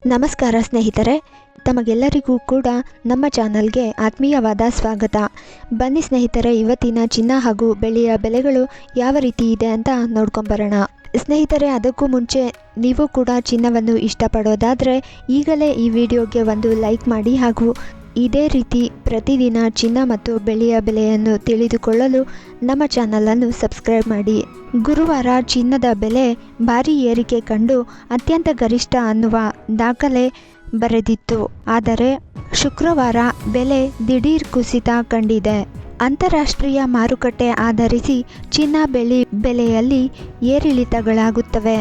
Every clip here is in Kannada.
ನಮಸ್ಕಾರ ಸ್ನೇಹಿತರೆ, ತಮಗೆಲ್ಲರಿಗೂ ಕೂಡ ನಮ್ಮ ಚಾನಲ್ಗೆ ಆತ್ಮೀಯವಾದ ಸ್ವಾಗತ. ಬನ್ನಿ ಸ್ನೇಹಿತರೆ, ಇವತ್ತಿನ ಚಿನ್ನ ಹಾಗೂ ಬೆಳ್ಳಿಯ ಬೆಲೆಗಳು ಯಾವ ರೀತಿ ಇದೆ ಅಂತ ನೋಡ್ಕೊಂಬರೋಣ. ಸ್ನೇಹಿತರೆ, ಅದಕ್ಕೂ ಮುಂಚೆ ನೀವು ಕೂಡ ಚಿನ್ನವನ್ನು ಇಷ್ಟಪಡೋದಾದರೆ ಈಗಲೇ ಈ ವಿಡಿಯೋಗೆ ಒಂದು ಲೈಕ್ ಮಾಡಿ ಹಾಗೂ ಇದೇ ರೀತಿ ಪ್ರತಿದಿನ ಚಿನ್ನ ಮತ್ತು ಬೆಳ್ಳಿಯ ಬೆಲೆಯನ್ನು ತಿಳಿದುಕೊಳ್ಳಲು ನಮ್ಮ ಚಾನಲನ್ನು ಸಬ್ಸ್ಕ್ರೈಬ್ ಮಾಡಿ. ಗುರುವಾರ ಚಿನ್ನದ ಬೆಲೆ ಭಾರೀ ಏರಿಕೆ ಕಂಡು ಅತ್ಯಂತ ಗರಿಷ್ಠ ಅನ್ನುವ ದಾಖಲೆ ಬರೆದಿತ್ತು. ಆದರೆ ಶುಕ್ರವಾರ ಬೆಲೆ ದಿಢೀರ್ ಕುಸಿತ ಕಂಡಿದೆ. ಅಂತಾರಾಷ್ಟ್ರೀಯ ಮಾರುಕಟ್ಟೆ ಆಧರಿಸಿ ಚಿನ್ನ ಬೆಳ್ಳಿ ಬೆಲೆಯಲ್ಲಿ ಏರಿಳಿತಗಳಾಗುತ್ತವೆ.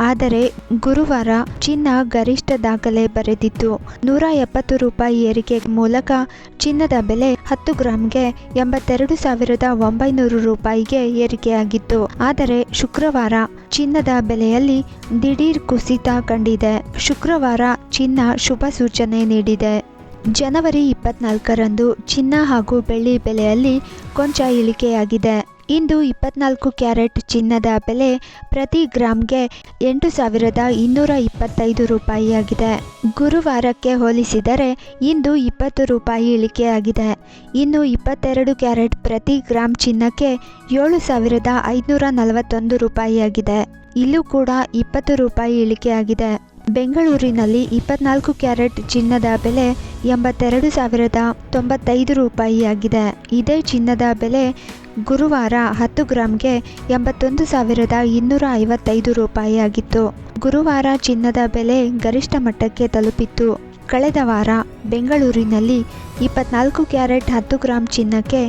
ಆದರೆ ಗುರುವಾರ ಚಿನ್ನ ಗರಿಷ್ಠ ದಾಖಲೆ ಬರೆದಿತ್ತು. 170 ರೂಪಾಯಿ ಏರಿಕೆ ಮೂಲಕ ಚಿನ್ನದ ಬೆಲೆ 10 ಗ್ರಾಂಗೆ 82,900 ರೂಪಾಯಿಗೆ ಏರಿಕೆಯಾಗಿತ್ತು. ಆದರೆ ಶುಕ್ರವಾರ ಚಿನ್ನದ ಬೆಲೆಯಲ್ಲಿ ದಿಢೀರ್ ಕುಸಿತ ಕಂಡಿದೆ. ಶುಕ್ರವಾರ ಚಿನ್ನ ಶುಭ ಸೂಚನೆ ನೀಡಿದೆ. ಜನವರಿ 24ರಂದು ಚಿನ್ನ ಹಾಗೂ ಬೆಳ್ಳಿ ಬೆಲೆಯಲ್ಲಿ ಕೊಂಚ ಇಳಿಕೆಯಾಗಿದೆ. ಇಂದು 24 ಕ್ಯಾರೆಟ್ ಚಿನ್ನದ ಬೆಲೆ ಪ್ರತಿ ಗ್ರಾಂಗೆ 8,225 ರೂಪಾಯಿಯಾಗಿದೆ. ಗುರುವಾರಕ್ಕೆ ಹೋಲಿಸಿದರೆ ಇಂದು 20 ರೂಪಾಯಿ ಇಳಿಕೆಯಾಗಿದೆ. ಇನ್ನು 22 ಕ್ಯಾರೆಟ್ ಪ್ರತಿ ಗ್ರಾಂ ಚಿನ್ನಕ್ಕೆ 7,541 ರೂಪಾಯಿಯಾಗಿದೆ. ಇಲ್ಲೂ ಕೂಡ 20 ರೂಪಾಯಿ ಇಳಿಕೆಯಾಗಿದೆ. ಬೆಂಗಳೂರಿನಲ್ಲಿ 24 ಕ್ಯಾರೆಟ್ ಚಿನ್ನದ ಬೆಲೆ 82,095 ರೂಪಾಯಿಯಾಗಿದೆ. ಇದೇ ಚಿನ್ನದ ಬೆಲೆ ಗುರುವಾರ 10 ಗ್ರಾಂಗೆ 81,255 ರೂಪಾಯಿಯಾಗಿತ್ತು. ಗುರುವಾರ ಚಿನ್ನದ ಬೆಲೆ ಗರಿಷ್ಠ ಮಟ್ಟಕ್ಕೆ ತಲುಪಿತ್ತು. ಕಳೆದ ವಾರ ಬೆಂಗಳೂರಿನಲ್ಲಿ 24 ಕ್ಯಾರೆಟ್ 10 ಗ್ರಾಂ ಚಿನ್ನಕ್ಕೆ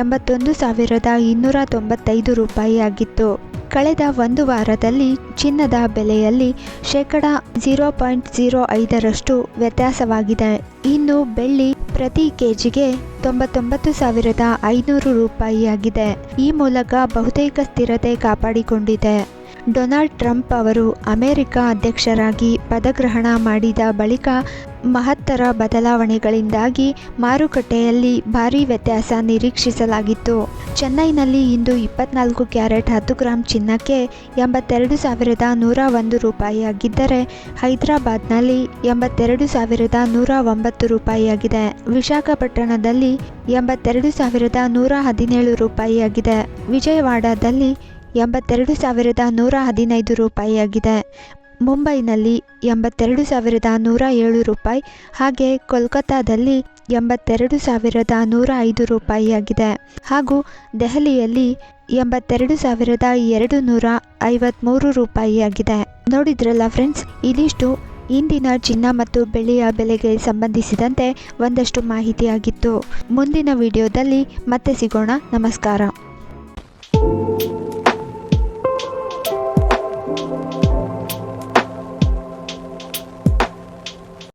81,295 ರೂಪಾಯಿಯಾಗಿತ್ತು. ಕಳೆದ ಒಂದು ವಾರದಲ್ಲಿ ಚಿನ್ನದ ಬೆಲೆಯಲ್ಲಿ ಶೇಕಡ 0.05ರಷ್ಟು ವ್ಯತ್ಯಾಸವಾಗಿದೆ. ಇನ್ನು ಬೆಳ್ಳಿ ಪ್ರತಿ ಕೆಜಿಗೆ 99,500 ರೂಪಾಯಿಯಾಗಿದೆ. ಈ ಮೂಲಕ ಬಹುತೇಕ ಸ್ಥಿರತೆ ಕಾಪಾಡಿಕೊಂಡಿದೆ. ಡೊನಾಲ್ಡ್ ಟ್ರಂಪ್ ಅವರು ಅಮೆರಿಕ ಅಧ್ಯಕ್ಷರಾಗಿ ಪದಗ್ರಹಣ ಮಾಡಿದ ಬಳಿಕ ಮಹತ್ತರ ಬದಲಾವಣೆಗಳಿಂದಾಗಿ ಮಾರುಕಟ್ಟೆಯಲ್ಲಿ ಭಾರೀ ವ್ಯತ್ಯಾಸ ನಿರೀಕ್ಷಿಸಲಾಗಿತ್ತು. ಚೆನ್ನೈನಲ್ಲಿ ಇಂದು 24 ಕ್ಯಾರೆಟ್ 10 ಗ್ರಾಂ ಚಿನ್ನಕ್ಕೆ 82,101 ರೂಪಾಯಿಯಾಗಿದ್ದರೆ ಹೈದರಾಬಾದ್ನಲ್ಲಿ 82,109 ರೂಪಾಯಿಯಾಗಿದೆ. ವಿಶಾಖಪಟ್ಟಣದಲ್ಲಿ 82,117 ರೂಪಾಯಿಯಾಗಿದೆ. ವಿಜಯವಾಡದಲ್ಲಿ 82,115 ರೂಪಾಯಿಯಾಗಿದೆ. ಮುಂಬೈನಲ್ಲಿ 82,107 ರೂಪಾಯಿ, ಹಾಗೆ ಕೋಲ್ಕತ್ತಾದಲ್ಲಿ 82,105 ರೂಪಾಯಿಯಾಗಿದೆ. ಹಾಗೂ ದೆಹಲಿಯಲ್ಲಿ 82,253 ರೂಪಾಯಿಯಾಗಿದೆ. ನೋಡಿದ್ರಲ್ಲ ಫ್ರೆಂಡ್ಸ್, ಇದಿಷ್ಟು ಇಂದಿನ ಚಿನ್ನ ಮತ್ತು ಬೆಳ್ಳಿಯ ಬೆಲೆಗೆ ಸಂಬಂಧಿಸಿದಂತೆ ಒಂದಷ್ಟು ಮಾಹಿತಿಯಾಗಿತ್ತು. ಮುಂದಿನ ವಿಡಿಯೋದಲ್ಲಿ ಮತ್ತೆ ಸಿಗೋಣ. ನಮಸ್ಕಾರ.